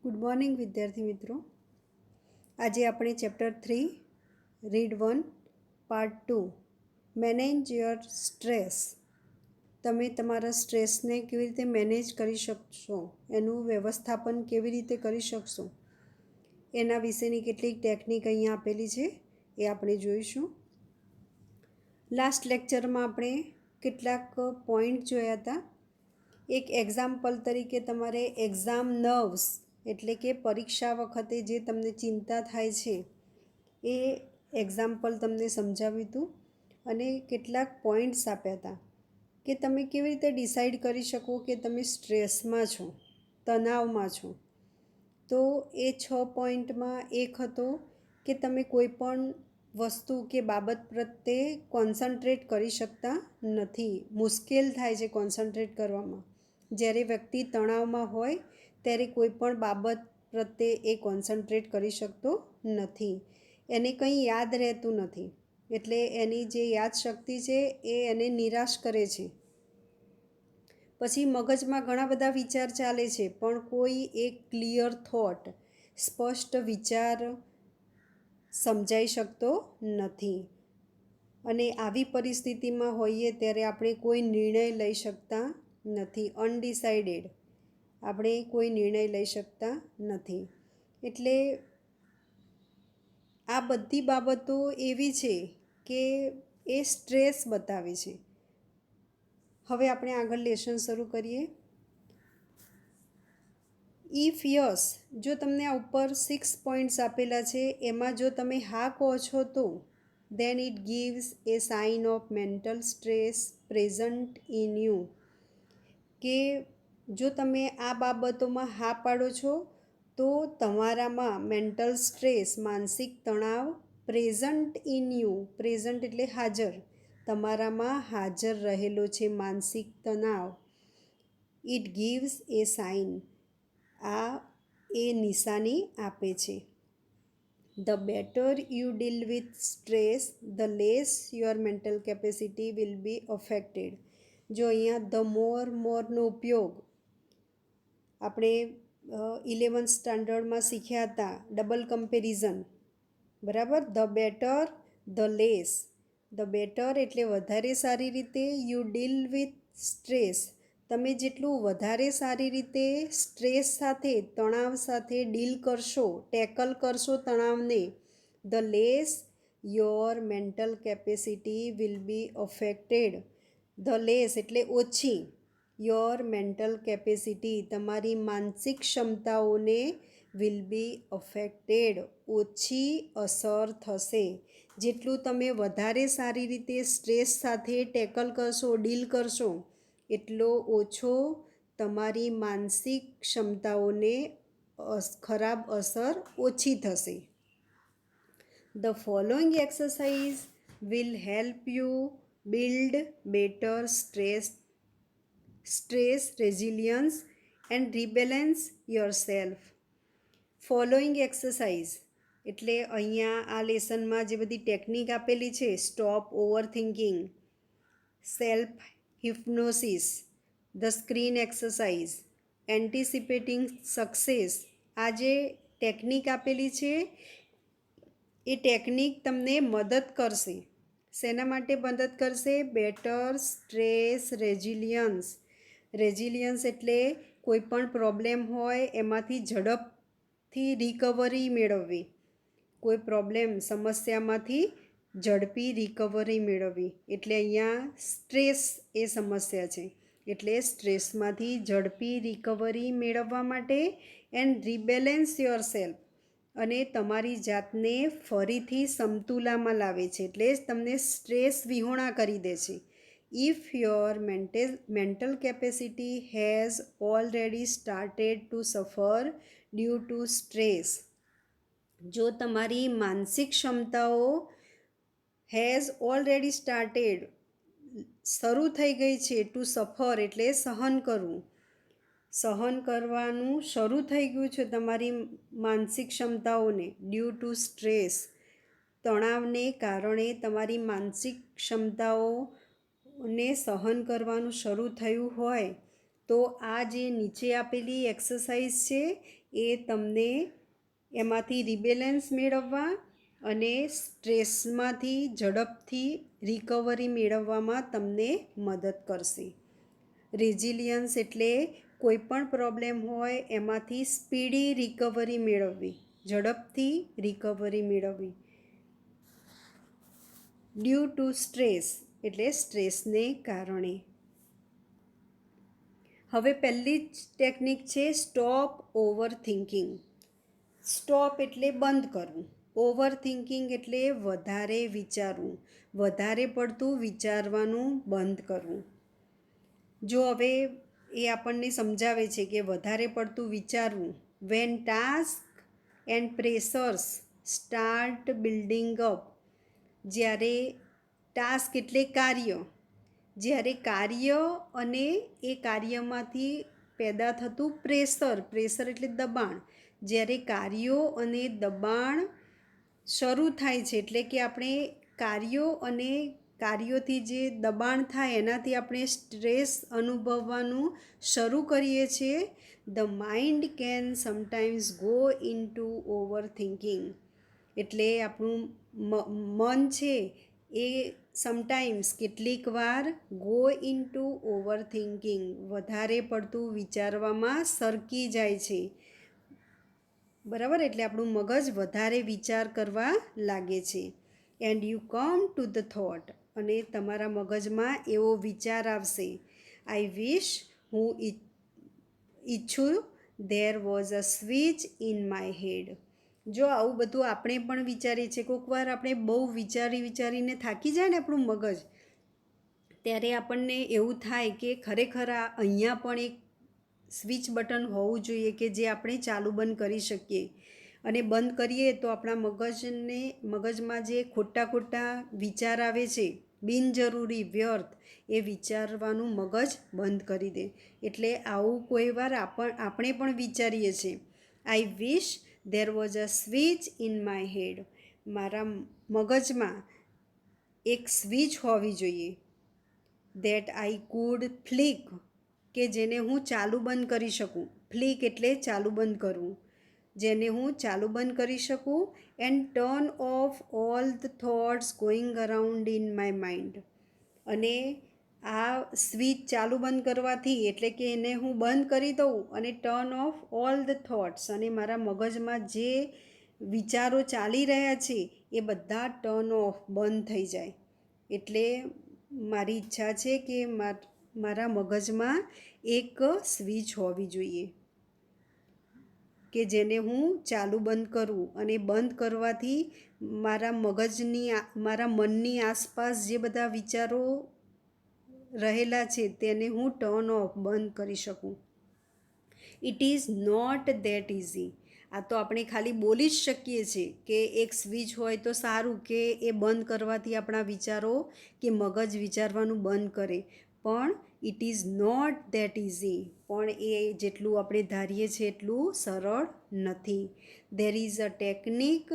Good morning વિદ્યાર્થી મિત્રો. આજે આપણે chapter 3 read 1 part 2 manage your stress. તમે તમારા સ્ટ્રેસને કેવી રીતે મેનેજ કરી શકશો, એનું વ્યવસ્થાપન કેવી રીતે કરી શકશો, એના વિશેની કેટલીક ટેકનિક અહીંયા આપેલી છે, એ આપણે જોઈશું. લાસ્ટ લેક્ચરમાં આપણે કેટલાક પોઈન્ટ જોયા હતા. એક એક્ઝામ્પલ તરીકે તમારે એક્ઝામ નર્વ્સ એટલે કે પરીક્ષા વખતે જે તમને ચિંતા થાય છે એ એક્ઝામ્પલ તમને સમજાવ્યું હતું અને કેટલાક પોઈન્ટ્સ આપ્યા હતા કે તમે કેવી રીતે ડિસાઈડ કરી શકો કે તમે સ્ટ્રેસમાં છો, તણાવમાં છો. તો એ 6 પોઈન્ટમાં એક હતો કે તમે કોઈ પણ વસ્તુ કે બાબત પ્રત્યે કોન્સન્ટ્રેટ કરી શકતા નથી, મુશ્કેલ થાય છે કોન્સન્ટ્રેટ કરવામાં. જ્યારે વ્યક્તિ તણાવમાં હોય ત્યારે કોઈ પણ બાબત પ્રત્યે એ કોન્સન્ટ્રેટ કરી શકતો નથી, એને કંઈ યાદ રહેતું નથી, એટલે એની જે યાદશક્તિ છે એ એને નિરાશ કરે છે. પછી મગજમાં ઘણા બધા વિચાર ચાલે છે પણ કોઈ એક ક્લિયર થોટ, સ્પષ્ટ વિચાર સમજાઈ શકતો નથી. અને આવી પરિસ્થિતિમાં હોઈએ ત્યારે આપણે કોઈ નિર્ણય લઈ શકતા નથી, અનડિસાઇડેડ, આપણે કોઈ નિર્ણય લઈ શકતા નથી. એટલે આ બધી બાબતો એવી છે કે એ સ્ટ્રેસ બતાવે છે. હવે આપણે આગળ લેસન શરૂ કરીએ. ઇફ યસ, જો તમને આ ઉપર 6 પોઈન્ટ્સ આપેલા છે એમાં જો તમે હા કહો છો તો then it gives a sign of mental stress present in you. કે જો તમે આ બાબતોમાં હા પાડો છો તો તમારામાં મેન્ટલ સ્ટ્રેસ, માનસિક તણાવ પ્રેઝન્ટ ઇન યુ, પ્રેઝન્ટ એટલે હાજર, તમારામાં હાજર રહેલો છે માનસિક તણાવ. ઇટ ગીવ્સ એ સાઇન, આ એ નિશાની આપે છે. The better you deal with stress, the less your mental capacity will be affected. જો અહીંયા ધ મોરનો ઉપયોગ આપણે 11th સ્ટાન્ડર્ડમાં શીખ્યા હતા, ડબલ કમ્પેરિઝન, બરાબર. The better, the less. The better એટલે વધારે સારી રીતે, યુ ડીલ વિથ સ્ટ્રેસ, તમે જેટલું વધારે સારી રીતે સ્ટ્રેસ સાથે, તણાવ સાથે ડીલ કરશો, ટેકલ કરશો તણાવને, the less your mental capacity will be affected. The less એટલે ઓછી, યોર મેન્ટલ કેપેસિટી તમારી માનસિક ક્ષમતાઓને વિલ બી અફેક્ટેડ, ઓછી અસર થશે. જેટલું તમે વધારે સારી રીતે સ્ટ્રેસ સાથે ટેકલ કરશો, ડીલ કરશો, એટલો ઓછો તમારી માનસિક ક્ષમતાઓને ખરાબ અસર ઓછી થશે. The following exercise will help you build better stress resilience and rebalance yourself. Following exercise એટલે અહીંયા આ લેસનમાં જે બધી ટેકનિક આપેલી છે, stop over thinking, self hypnosis, the screen exercise, anticipating success, આ જે ટેકનિક આપેલી છે એ ટેકનિક તમને મદદ કરશે. શેના માટે મદદ કરશે? Better stress resilience. રેઝિલિયન્સ એટલે કોઈ પણ પ્રોબ્લેમ હોય એમાંથી ઝડપથી રિકવરી મેળવવી, કોઈ પ્રોબ્લેમ, સમસ્યામાંથી ઝડપી રિકવરી મેળવવી. એટલે અહીંયા સ્ટ્રેસ એ સમસ્યા છે, એટલે સ્ટ્રેસમાંથી ઝડપી રિકવરી મેળવવા માટે એન્ડ રિબેલેન્સ યોર સેલ્ફ, અને તમારી જાતને ફરીથી સમતુલામાં લાવે છે, એટલે તમને સ્ટ્રેસ વિહોણા કરી દે છે. If your mental capacity has already started to સફર ડ્યુ ટુ સ્ટ્રેસ, જો તમારી માનસિક ક્ષમતાઓ હેઝ ઓલરેડી સ્ટાર્ટેડ, શરૂ થઈ ગઈ છે, ટુ સફર એટલે સહન કરવું, સહન કરવાનું શરૂ થઈ ગયું છે તમારી માનસિક ક્ષમતાઓને, ડ્યુ ટુ સ્ટ્રેસ, તણાવને કારણે તમારી માનસિક ક્ષમતાઓને સહન કરવાનું શરૂ થયું હોય તો આ જે નીચે આપેલી એક્સરસાઇઝ છે એ તમને એમાંથી રિબેલેન્સ મેળવવા અને સ્ટ્રેસમાંથી ઝડપથી રિકવરી મેળવવામાં તમને મદદ કરશે. રેઝિલિયન્સ એટલે કોઈ પણ પ્રોબ્લેમ હોય એમાંથી સ્પીડી રિકવરી મેળવવી, ઝડપથી રિકવરી મેળવવી. ડ્યુ ટુ સ્ટ્રેસ એટલે સ્ટ્રેસને કારણે. હવે પહેલી જ ટેકનિક છે સ્ટોપ ઓવર થિંકિંગ. સ્ટોપ એટલે બંધ કરવું, ઓવર થિંકિંગ એટલે વધારે વિચારવું, વધારે પડતું વિચારવાનું બંધ કરવું. જો હવે એ આપણને સમજાવે છે કે વધારે પડતું વિચારવું, when task and pressures start building up. જ્યારે ટાસ્ક એટલે કાર્ય, જ્યારે કાર્ય અને એ કાર્યમાંથી પેદા થતું પ્રેશર, પ્રેશર એટલે દબાણ, જ્યારે કાર્યો અને દબાણ શરૂ થાય છે એટલે કે આપણે કાર્યો અને કાર્યોથી જે દબાણ થાય એનાથી આપણે સ્ટ્રેસ અનુભવવાનું શરૂ કરીએ છીએ, the mind can sometimes go in two over thinking. એટલે આપણું મન છે એ સમટાઈમ્સ કેટલીક વાર go in two over thinking વધારે પડતું વિચારવામાં સરકી જાય છે. બરાબર, એટલે આપણું મગજ વધારે વિચાર કરવા લાગે છે. And you come to the thought, અને તમારા મગજમાં એવો વિચાર આવશે, આઈ વિશ, હું ઈચ્છું, there was a switch in my head. જો આવું બધું આપણે પણ વિચારીએ છીએ, કોઈક વાર આપણે બહુ વિચારીને થાકી જાય ને આપણું મગજ, ત્યારે આપણને એવું થાય કે ખરેખર અહીંયા પણ એક સ્વિચ બટન હોવું જોઈએ કે જે આપણે ચાલુ બંધ કરી શકીએ. અને બંધ કરીએ તો આપણા મગજમાં જે ખોટા વિચાર આવે છે, બિનજરૂરી વ્યર્થ, એ વિચારવાનું મગજ બંધ કરી દે. એટલે આવું કોઈ વાર આપણે પણ વિચારીએ છીએ, I wish there was a switch in my head. મારા મગજમાં એક સ્વિચ હોવી જોઈએ, ધેટ આઈ કુડ ફ્લિક, કે જેને હું ચાલુ બંધ કરી શકું. ફ્લિક એટલે ચાલુ બંધ કરવું, જેને હું ચાલુ બંધ કરી શકું. And turn off all the thoughts going around in my mind. અને આ સ્વિચ ચાલુ બંધ કરવાથી એટલે કે એને હું બંધ કરી દઉં અને turn off all the thoughts, અને મારા મગજમાં જે વિચારો ચાલી રહ્યા છે એ બધા ટર્ન ઓફ બંધ થઈ જાય. એટલે મારી ઈચ્છા છે કે મારા મગજમાં એક સ્વિચ હોવી જોઈએ કે જેને હું ચાલુ બંધ કરું, અને બંધ કરવાથી મારા મનની આસપાસ જે બધા વિચારો રહેલા છે તેને હું ટર્ન ઓફ બંધ કરી શકું. It is not that easy. આ તો આપણે ખાલી બોલી જ શકીએ છીએ કે એક સ્વિચ હોય તો સારું, કે એ બંધ કરવાથી આપણા વિચારો કે મગજ વિચારવાનું બંધ કરે, પણ it is not that easy. પણ એ જેટલું આપણે ધારીએ છીએ એટલું સરળ નથી. ધેર ઇઝ અ ટેકનિક,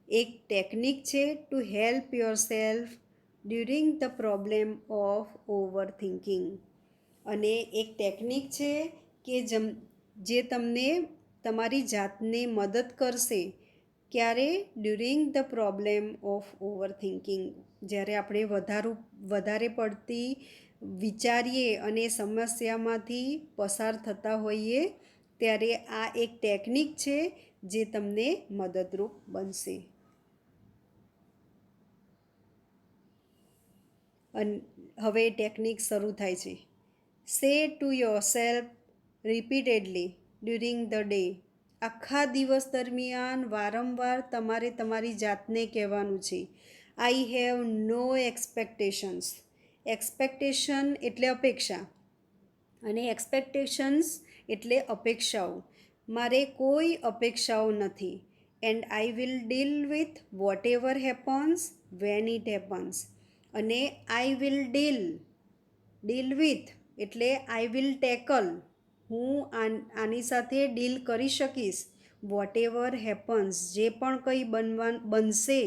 એક ટેકનિક છે to help yourself during the problem of overthinking. અને એક ટેકનિક છે કે જે તમને તમારી જાતને મદદ કરશે. ક્યારે? During the problem of over thinking. જ્યારે આપણે વધારે પડતી વિચારીએ અને સમસ્યામાંથી પસાર થતા હોઈએ ત્યારે આ એક ટેકનિક છે જે તમને મદદરૂપ બનશે. હવે ટેકનિક શરૂ થાય છે. Say to yourself repeatedly during the day. આખા દિવસ દરમિયાન વારંવાર તમારે તમારી જાતને કહેવાનું છે, I have no expectations. Expectation એટલે અપેક્ષા, અને એક્સપેક્ટેશન્સ એટલે અપેક્ષાઓ. મારે કોઈ અપેક્ષાઓ નથી. And I will deal with what ever happens when it happens. અને આઈ વિલ ડીલ વિથ એટલે આઈ વિલ ટેકલ, હું આની સાથે ડીલ કરી શકીશ. વોટ એવર હેપન્સ, જે પણ કંઈ બનશે.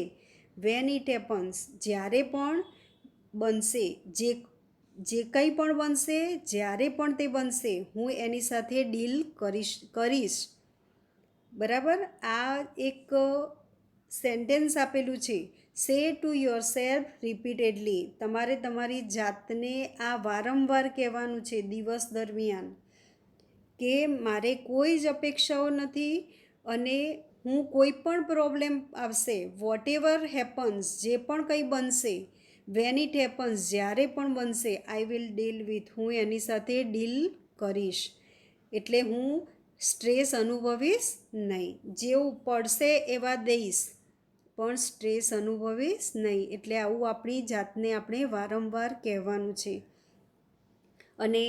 વેન ઇટ હેપન્સ, જ્યારે પણ બનશે, જે જે કંઈ પણ બનશે, જ્યારે પણ તે બનશે, હું એની સાથે ડીલ કરીશ. બરાબર. આ એક સેન્ટેન્સ આપેલું છે. Say to yourself repeatedly. તમારે તમારી જાતને આ વારંવાર કહેવાનું છે દિવસ દરમિયાન કે મારે કોઈ જ અપેક્ષાઓ નથી અને હું કોઈ પણ પ્રોબ્લેમ આવશે, વોટ એવર હેપન્સ, જે પણ કંઈ બનશે, વેન ઇટ હેપન્સ, જ્યારે પણ બનશે, આઈ વિલ ડીલ વિથ, હું એની સાથે ડીલ કરીશ. એટલે હું સ્ટ્રેસ અનુભવીશ નહીં. જેવું પડશે એવા દઈશ પણ સ્ટ્રેસ અનુભવીશ નહીં. એટલે આવું આપણી જાતને આપણે વારંવાર કહેવાનું છે. અને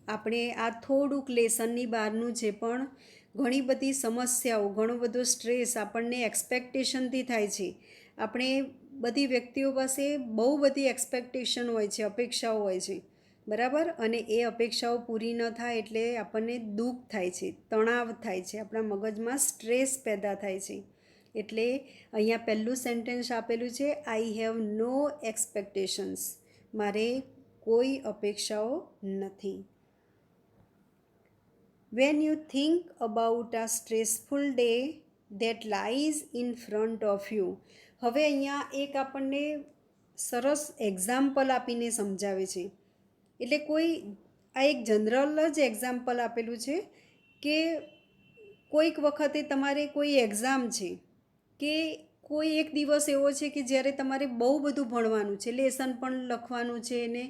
આપણે આ થોડુંક લેસનની બહારનું જે પણ ઘણી બધી સમસ્યાઓ, ઘણો બધો સ્ટ્રેસ આપણને એક્સપેક્ટેશનથી થાય છે. આપણે બધી વ્યક્તિઓ પાસે બહુ બધી એક્સપેક્ટેશન હોય છે, અપેક્ષાઓ હોય છે. બરાબર. અને એ અપેક્ષાઓ પૂરી ન થાય એટલે આપણને દુઃખ થાય છે, તણાવ થાય છે, આપણા મગજમાં સ્ટ્રેસ પેદા થાય છે. એટલે અહીંયા પહેલું સેન્ટેન્સ આપેલું છે, આઈ હેવ નો એક્સપેક્ટેશન્સ. મારે કોઈ અપેક્ષાઓ નથી. વેન યુ થિંક અબાઉટ આ stressful day that lies in front of you. હવે અહીંયા એક આપણને સરસ એક્ઝામ્પલ આપીને સમજાવે છે. એટલે આ એક જનરલ જ એક્ઝામ્પલ આપેલું છે કે કોઈક વખતે તમારે કોઈ એક્ઝામ છે કે કોઈ એક દિવસ એવો છે કે જ્યારે તમારે બહુ બધું ભણવાનું છે, લેસન પણ લખવાનું છે ને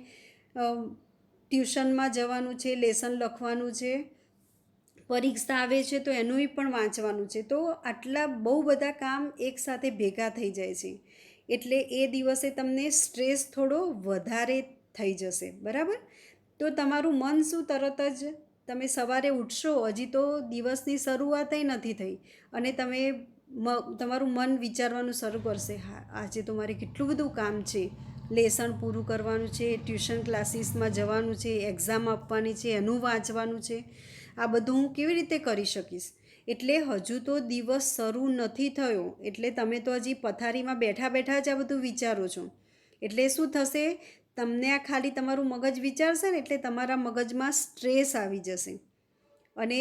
ટ્યુશનમાં જવાનું છે, લેસન લખવાનું છે, પરીક્ષા આવે છે તો એનું પણ વાંચવાનું છે. તો આટલા બહુ બધા કામ એકસાથે ભેગા થઈ જાય છે. એટલે એ દિવસે તમને સ્ટ્રેસ થોડો વધારે થઈ જશે. બરાબર. તો તમારું મન શું, તરત જ તમે સવારે ઉઠશો, હજી તો દિવસની શરૂઆતય નથી થઈ અને તમારું મન વિચારવાનું શરૂ કરશે, હા આજે તો મારે કેટલું બધું કામ છે, લેસન પૂરું કરવાનું છે, ટ્યુશન ક્લાસીસમાં જવાનું છે, એક્ઝામ આપવાની છે, એનું વાંચવાનું છે, આ બધું હું કેવી રીતે કરી શકીશ. એટલે હજુ તો દિવસ શરૂ નથી થયો એટલે તમે તો હજી પથારીમાં બેઠા બેઠા જ આ બધું વિચારો છો. એટલે શું થશે, તમને આ ખાલી તમારું મગજ વિચારશે ને એટલે તમારા મગજમાં સ્ટ્રેસ આવી જશે અને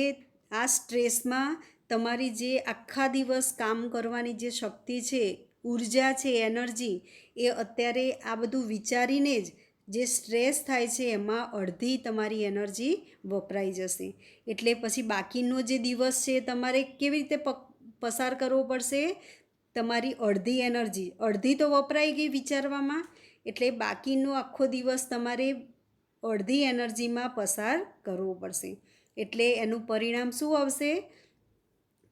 આ સ્ટ્રેસમાં તમારી જે આખા દિવસ કામ કરવાની જે શક્તિ છે, ઉર્જા છે, એનર્જી, એ અત્યારે આ બધું વિચારીને જ જે સ્ટ્રેસ થાય છે એમાં અડધી તમારી એનર્જી વપરાઈ જશે. એટલે પછી બાકીનો જે દિવસ છે તમારે કેવી રીતે પસાર કરવો પડશે, તમારી અડધી તો વપરાઈ ગઈ વિચારવામાં, એટલે બાકીનો આખો દિવસ તમારે અડધી એનર્જીમાં પસાર કરવો પડશે. એટલે એનું પરિણામ શું આવશે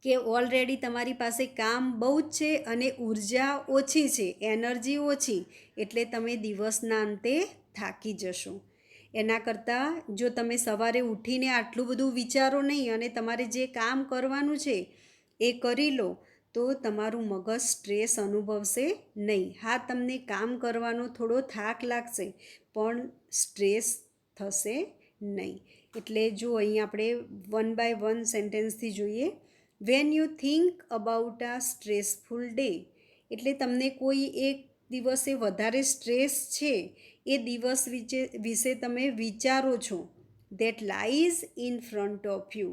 કે ઓલરેડી તમારી પાસે કામ બહુ જ છે અને ઉર્જા ઓછી છે, એનર્જી ઓછી, એટલે તમે દિવસના અંતે થાકી જશો. એના કરતાં જો તમે સવારે ઉઠીને આટલું બધું વિચારો નહીં અને તમારે જે કામ કરવાનું છે એ કરી લો તો તમારું મગજ સ્ટ્રેસ અનુભવશે નહીં. હા, તમને કામ કરવાનો થોડો થાક લાગશે પણ સ્ટ્રેસ થશે નહીં. એટલે જો અહીં આપણે 1 by 1 સેન્ટેન્સથી જોઈએ. વેન યુ થિંક અબાઉટ આ સ્ટ્રેસફુલ ડે, એટલે તમને કોઈ એક દિવસે વધારે સ્ટ્રેસ છે એ દિવસ વિશે તમે વિચારો છો. That lies in front of you,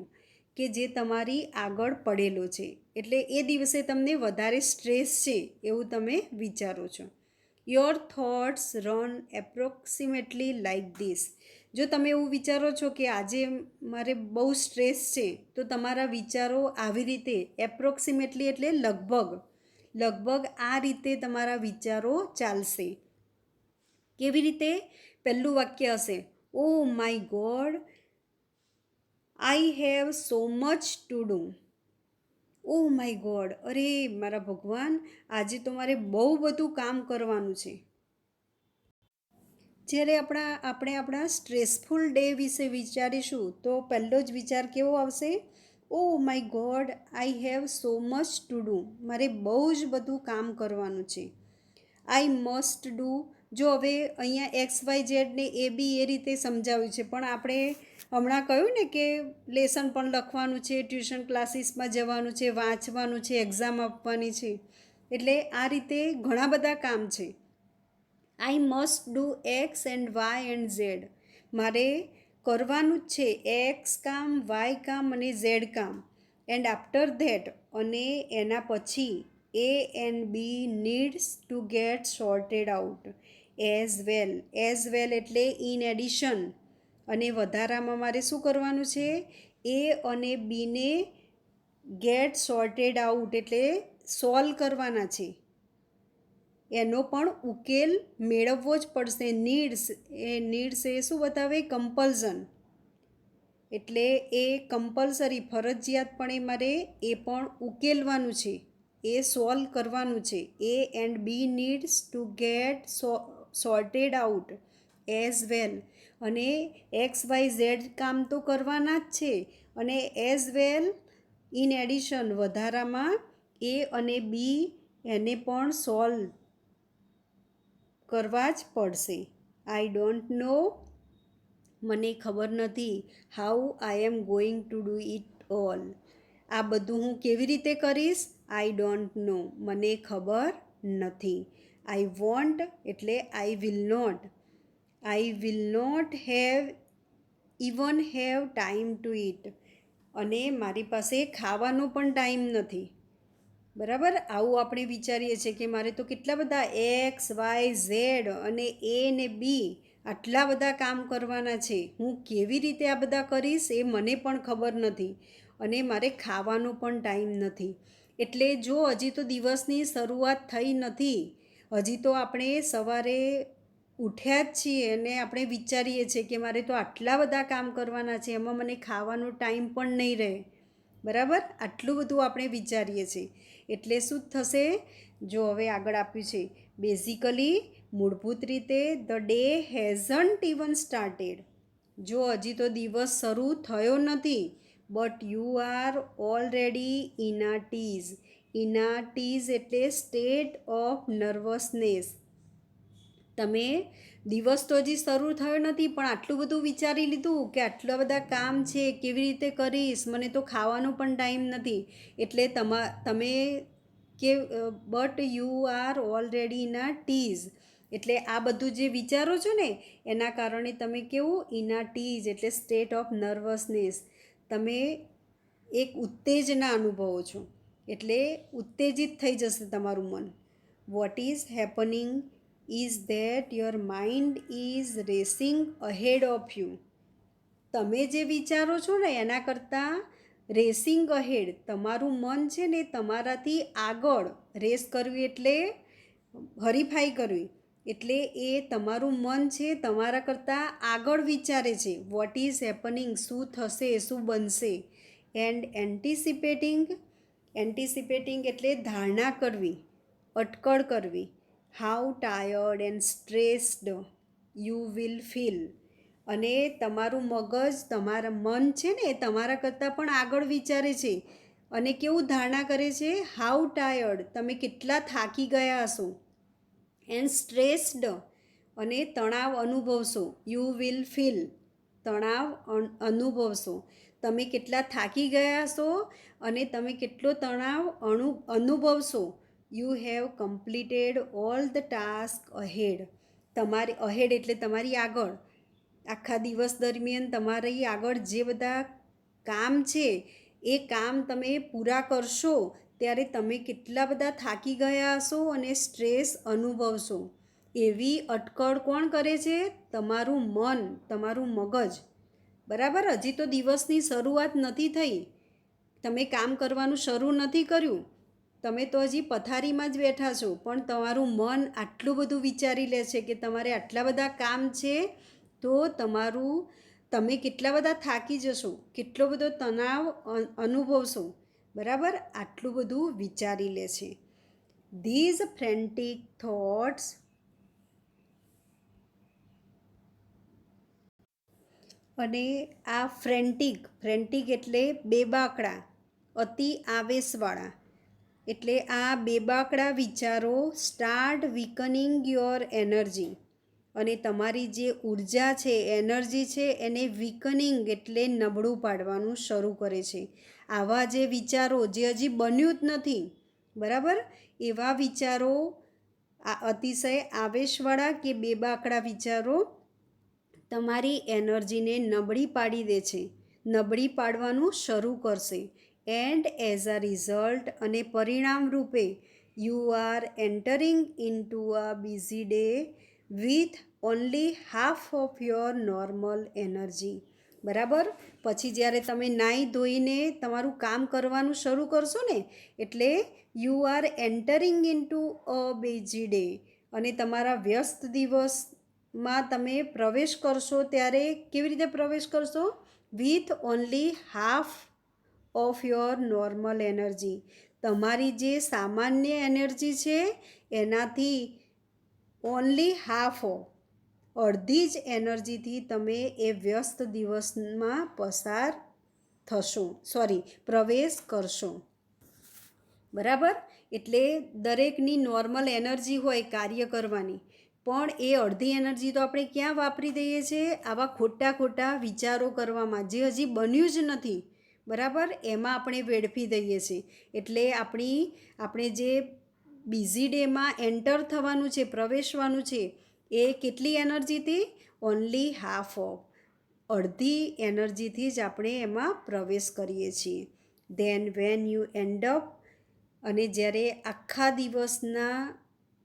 કે જે તમારી આગળ પડેલો છે. એટલે એ દિવસે તમને વધારે સ્ટ્રેસ છે એવું તમે વિચારો છો. Your thoughts run approximately like this. જો તમે એવું વિચારો છો કે આજે મારે બહુ સ્ટ્રેસ છે તો તમારા વિચારો આવી રીતે એપ્રોક્સિમેટલી એટલે લગભગ આ રીતે તમારા વિચારો ચાલશે. કેવી રીતે? પહેલું વાક્ય હશે, oh my God, I have so much to do. Oh my God, અરે મારા ભગવાન, આજે તો મારે બહુ બધું કામ કરવાનું છે. જ્યારે આપણે આપણા સ્ટ્રેસફુલ ડે વિશે વિચારીશું તો પહેલો જ વિચાર કેવો આવશે, oh my God, I have so much to do. મારે બહુ જ બધું કામ કરવાનું છે. I must do. જો હવે અહીંયા XYZ ને એ બી એ રીતે સમજાવ્યું છે પણ આપણે હમણાં કહ્યું ને કે લેસન પણ લખવાનું છે, ટ્યુશન ક્લાસીસમાં જવાનું છે, વાંચવાનું છે, એક્ઝામ આપવાની છે. એટલે આ રીતે ઘણા બધા કામ છે. I must do X and Y and Z. મારે કરવાનું જ છે એક્સ કામ, વાય કામ અને ઝેડ કામ. એન્ડ આફ્ટર ધેટ, અને એના પછી A and B needs to get sorted out as well. As well એટલે ઇન એડિશન. અને વધારામાં મારે શું કરવાનું છે? એ અને બીને ગેટ સોર્ટેડ આઉટ એટલે સોલ્વ કરવાના છે. એનો પણ ઉકેલ મેળવવો જ પડશે. નીડ્સ એ શું બતાવે? કમ્પલ્ઝન. એટલે એ કમ્પલસરી ફરજિયાતપણે મારે એ પણ ઉકેલવાનું છે, એ સોલ્વ કરવાનું છે. A and B needs to get sorted out as well. અને એક્સ વાય ઝેડ કામ તો કરવાના જ છે, અને એઝ વેલ ઇન એડિશન વધારામાં એ અને બી એને પણ સોલ્વ કરવા જ પડશે. આઈ ડોન્ટ નો, મને ખબર નથી. How I am going to do it all. આ બધું હું કેવી રીતે કરીશ? આઈ ડોન્ટ નો, મને ખબર નથી. આઈ વોન્ટ એટલે I will not. I will not have even have time to it. અને મારી પાસે ખાવાનો પણ ટાઈમ નથી. બરાબર, આવું આપણે વિચારીએ છીએ કે મારે તો કેટલા બધા એક્સ વાય ઝેડ અને એ ને બી આટલા બધા કામ કરવાના છે. હું કેવી રીતે આ બધા કરીશ એ મને પણ ખબર નથી, અને મારે ખાવાનો પણ ટાઈમ નથી. એટલે જો હજી તો દિવસની શરૂઆત થઈ નથી, હજી તો આપણે સવારે ઉઠ્યા જ છીએ અને આપણે વિચારીએ છીએ કે મારે તો આટલા બધા કામ કરવાના છે, એમાં મને ખાવાનો ટાઈમ પણ નહીં રહે. બરાબર, આટલું બધું આપણે વિચારીએ છીએ. એટલે શું થશે? જો હવે આગળ આપ્યું છે, બેઝિકલી મૂળભૂત રીતે the day hasn't even started. જો હજી તો દિવસ શરૂ થયો નથી, but you are already in આ ટીઝ. ઇન આ ટીઝ એટલે સ્ટેટ ઓફ નર્વસનેસ. તમે દિવસ તો હજી શરૂ થયો નથી, પણ આટલું બધું વિચારી લીધું કે આટલા બધા કામ છે, કેવી રીતે કરીશ, મને તો ખાવાનો પણ ટાઈમ નથી. એટલે તમે કે but you are already in આ ટીઝ. એટલે આ બધું જે વિચારો છો ને, એના કારણે તમે કેવું? ઇન આ ટીઝ એટલે સ્ટેટ ઓફ નર્વસનેસ. તમે એક ઉત્તેજના અનુભવો છો, એટલે ઉત્તેજિત થઈ જશે તમારું મન. What is happening is that your mind is racing ahead of you. તમે જે વિચારો છો ને એના કરતાં રેસિંગ અહેડ, તમારું મન છે ને તમારાથી આગળ. રેસ કરવી એટલે હરીફાઈ કરવી. એટલે એ તમારું મન છે તમારા કરતાં આગળ વિચારે છે. વોટ ઇઝ હેપનિંગ, શું થશે, શું બનશે. એન્ડ એન્ટિસિપેટિંગ એટલે ધારણા કરવી, અટકળ કરવી. How tired and stressed you will feel. અને તમારું મગજ, તમારા મન છે ને એ તમારા કરતાં પણ આગળ વિચારે છે, અને કેવું ધારણા કરે છે? હાઉ ટાયર્ડ, તમે કેટલા થાકી ગયા હશો. એન્ડ સ્ટ્રેસ્ડ, અને તણાવ અનુભવશો. યુ વિલ ફીલ, તણાવ અનુભવશો. તમે કેટલા થાકી ગયા હશો અને તમે કેટલો તણાવ અનુભવશો. You have completed all the task ahead. તમારી અહેડ એટલે તમારી આગળ. આખા દિવસ દરમિયાન તમારી આગળ જે બધા કામ છે એ કામ તમે પૂરા કરશો ત્યારે તમે કેટલા બધા થાકી ગયા હશો અને સ્ટ્રેસ અનુભવશો. એવી અટકળ કોણ કરે છે? તમારું મન, તમારું મગજ. બરાબર, હજી તો દિવસની શરૂઆત નથી થઈ, તમે કામ કરવાનું શરૂ નથી કર્યું, તમે તો હજી પથારીમાં જ બેઠા છો, પણ તમારું મન આટલું બધું વિચારી લે છે કે તમારે આટલા બધા કામ છે, તો તમે કેટલા બધા થાકી જશો, કેટલો બધો તણાવ અનુભવશો. બરાબર, આટલું બધું વિચારી લે છે. ધીઝ ફ્રેન્ટિક થોટ્સ અને આ ફ્રેન્ટિક એટલે બેબાકડા, અતિ આવેશવાળા. એટલે આ બેબાકડા વિચારો સ્ટાર્ટ વીકનિંગ યોર એનર્જી. અને તમારી જે ઉર્જા છે, એનર્જી છે, એને વીકનિંગ એટલે નબળું પાડવાનું શરૂ કરે છે. આવા જે વિચારો જે હજી બન્યું જ નથી, બરાબર, એવા વિચારો આ અતિશય આવેશવાળા કે બેબાકડા વિચારો તમારી એનર્જીને નબળી પાડી દે છે, નબળી પાડવાનું શરૂ કરશે. એન્ડ એઝ અ રિઝલ્ટ અને પરિણામ રૂપે you are entering into a busy day with only half of your normal energy. બરાબર? પછી જ્યારે તમે નાહી ધોઈને તમારું કામ કરવાનું શરૂ કરશો ને, એટલે you are entering into a busy day, અને તમારા વ્યસ્ત દિવસમાં તમે પ્રવેશ કરશો ત્યારે કેવી રીતે પ્રવેશ કરશો? With only half of your normal energy. તમારી જે સામાન્ય એનર્જી છે એનાથી ઓનલી હાફ ઓફ, અડધી જ એનર્જીથી તમે એ વ્યસ્ત દિવસમાં પસાર થશો, પ્રવેશ કરશો. બરાબર? એટલે દરેકની નોર્મલ એનર્જી હોય કાર્ય કરવાની, પણ એ અડધી એનર્જી તો આપણે ક્યાં વાપરી દઈએ છીએ? આવા ખોટા ખોટા વિચારો કરવામાં, જે હજી બન્યું જ નથી. બરાબર? એમાં આપણે વેડફી દઈએ છીએ. એટલે આપણે જે બિઝી ડેમાં એન્ટર થવાનું છે, પ્રવેશવાનું છે, એ કેટલી એનર્જીથી? ઓનલી હાફ ઓફ, અડધી એનર્જીથી જ આપણે એમાં પ્રવેશ કરીએ છીએ. Then when you end up, અને જ્યારે આખા દિવસના,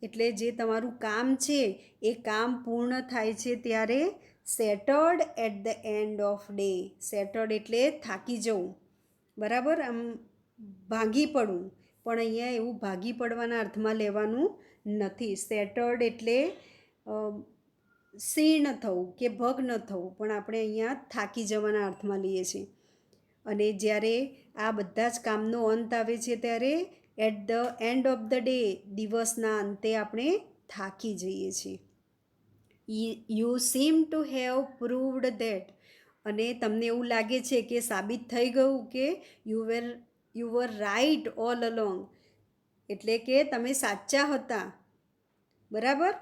એટલે જે તમારું કામ છે એ કામ પૂર્ણ થાય છે ત્યારે saturated at the end of day. Saturated એટલે થાકી જવું. બરાબર? આમ ભાંગી પડવું. પણ અહીંયા એવું ભાગી પડવાના અર્થમાં લેવાનું નથી. સેટર્ડ એટલે શીર્ણ થવું કે ભગ્ન થવું, પણ આપણે અહીંયા થાકી જવાના અર્થમાં લઈએ છીએ. અને જ્યારે આ બધા જ કામનો અંત આવે છે ત્યારે at the end of the day, દિવસના અંતે આપણે થાકી જઈએ છીએ. You seem to have proved that, અને તમને એવું લાગે છે કે સાબિત થઈ ગયું કે you were right all along, એટલે કે તમે સાચા હતા. બરાબર?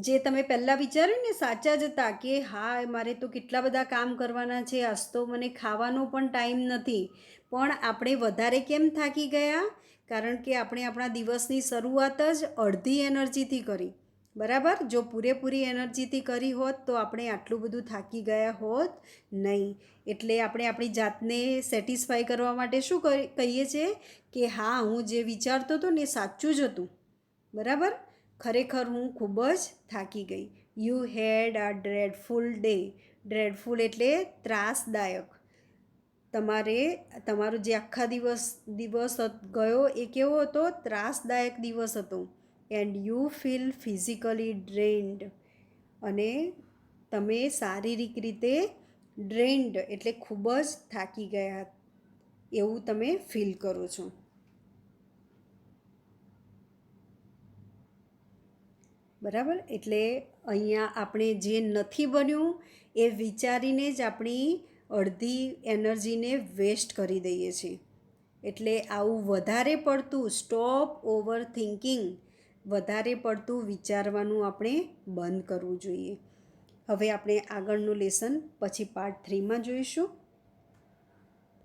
જે તમે પહેલાં વિચાર્યું ને, સાચા જ હતા કે હા મારે તો કેટલા બધા કામ કરવાના છે, આજ તો મને ખાવાનો પણ ટાઈમ નથી. પણ આપણે વધારે કેમ થાકી ગયા? કારણ કે આપણે આપણા દિવસની શરૂઆત જ અડધી એનર્જીથી કરી. બરાબર? જો પૂરેપૂરી એનર્જીથી કરી હોત તો આપણે આટલું બધું થાકી ગયા હોત નહીં. એટલે આપણે આપણી જાતને સેટિસ્ફાઈ કરવા માટે શું કહીએ છીએ કે હા, હું જે વિચારતો હતો ને એ સાચું જ હતું. બરાબર? ખરેખર હું ખૂબ જ થાકી ગઈ. You had a ડ્રેડફુલ day. ડ્રેડફુલ એટલે ત્રાસદાયક. તમારો જે આખા દિવસ ગયો એ કેવો હતો? ત્રાસદાયક દિવસ હતો. એન્ડ યુ ફીલ ફિઝિકલી ડ્રેન્ડ, અને તમે શારીરિક રીતે ડ્રેન્ડ એટલે ખૂબ જ થાકી ગયા એવું તમે ફીલ કરો છો. બરાબર? એટલે અહીંયા આપણે જે નથી બન્યું એ વિચારીને જ આપણી અડધી એનર્જીને વેસ્ટ કરી દઈએ છીએ. એટલે આવું વધારે પડતું સ્ટોપ ઓવર થિંકિંગ, વધારે પડતું વિચારવાનું આપણે બંધ કરવું જોઈએ. હવે આપણે આગળનું લેસન પછી પાર્ટ 3માં જોઈશું.